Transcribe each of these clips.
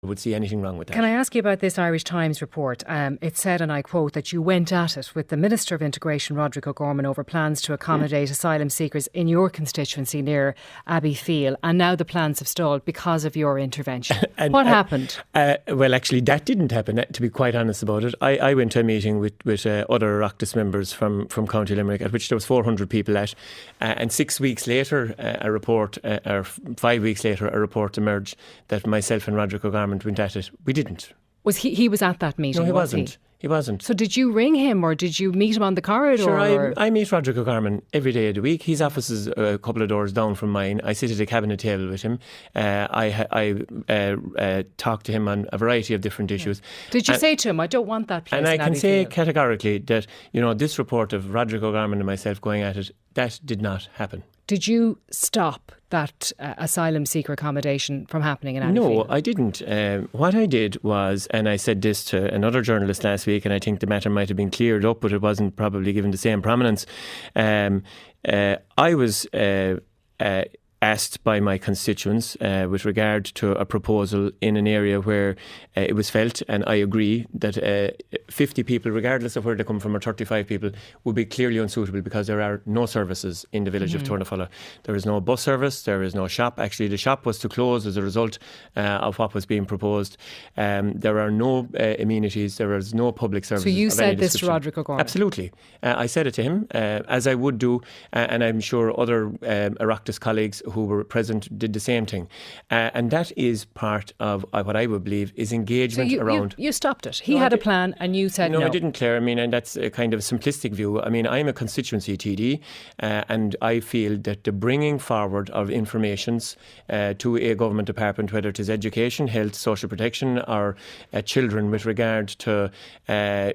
would see anything wrong with that. Can I ask you about this Irish Times report? It said, and I quote, that you went at it with the Minister of Integration, Roderic O'Gorman, over plans to accommodate asylum seekers in your constituency near Abbeyfeale, and now the plans have stalled because of your intervention. What happened? Well, actually, that didn't happen, to be quite honest about it. I went to a meeting with other Oireachtas members from County Limerick, at which there was 400 people at, and 6 weeks later, or 5 weeks later, a report emerged that myself and Roderic O'Gorman went at it. We didn't. Was he was at that meeting? No, he wasn't. He wasn't. So did you ring him, or did you meet him on the corridor? Sure, I meet Roderic O'Gorman every day of the week. His office is a couple of doors down from mine. I sit at a cabinet table with him. I talk to him on a variety of different issues. Did you say to him, I don't want that place? And I can say categorically that, this report of Roderic O'Gorman and myself going at it, that did not happen. Did you stop that asylum seeker accommodation from happening in Abbeyfeale? No, I didn't. What I did was, and I said this to another journalist last week, and I think the matter might have been cleared up, but it wasn't probably given the same prominence. I was asked by my constituents with regard to a proposal in an area where it was felt, and I agree, that 50 people, regardless of where they come from, or 35 people, would be clearly unsuitable because there are no services in the village of Tournafulla. There is no bus service, there is no shop. Actually, the shop was to close as a result of what was being proposed. There are no amenities, there is no public services. So you said this to Roderic O'Gorman? Absolutely. I said it to him, as I would do, and I'm sure other Oireachtas colleagues who were present did the same thing. And that is part of what I would believe is engagement around... You stopped it. He had a plan and you said no. No, I didn't, Claire. I mean, and that's a kind of simplistic view. I mean, I'm a constituency TD, and I feel that the bringing forward of informations to a government department, whether it is education, health, social protection, or children with regard to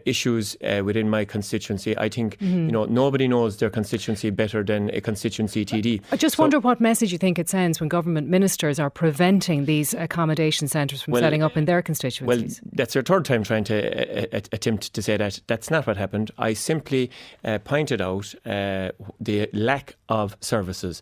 issues within my constituency, I think, nobody knows their constituency better than a constituency TD. I just wonder what message you think it sends when government ministers are preventing these accommodation centres from setting up in their constituencies. Well, that's your third time trying to attempt to say that. That's not what happened. I simply pointed out the lack of services,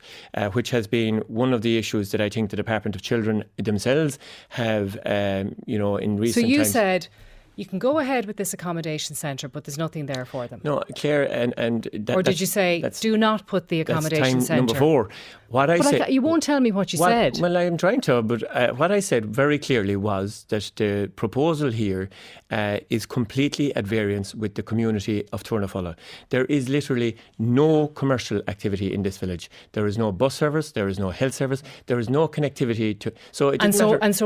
which has been one of the issues that I think the Department of Children themselves have, in recent times. So you said, you can go ahead with this accommodation centre, but there's nothing there for them. No, Claire, and or did you say, do not put the accommodation centre? Number 4. What I said, you won't tell me what you said. Well, I am trying to, but what I said very clearly was that the proposal here is completely at variance with the community of Tournafulla. There is literally no commercial activity in this village. There is no bus service, there is no health service, there is no connectivity to... So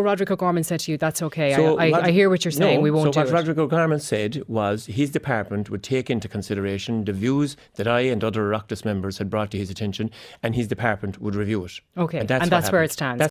Roderic O'Gorman said to you, that's okay, I hear what you're saying, we won't do it. So what Roderic O'Gorman said was his department would take into consideration the views that I and other Oireachtas members had brought to his attention, and his department would review it. Okay, and that's where it stands.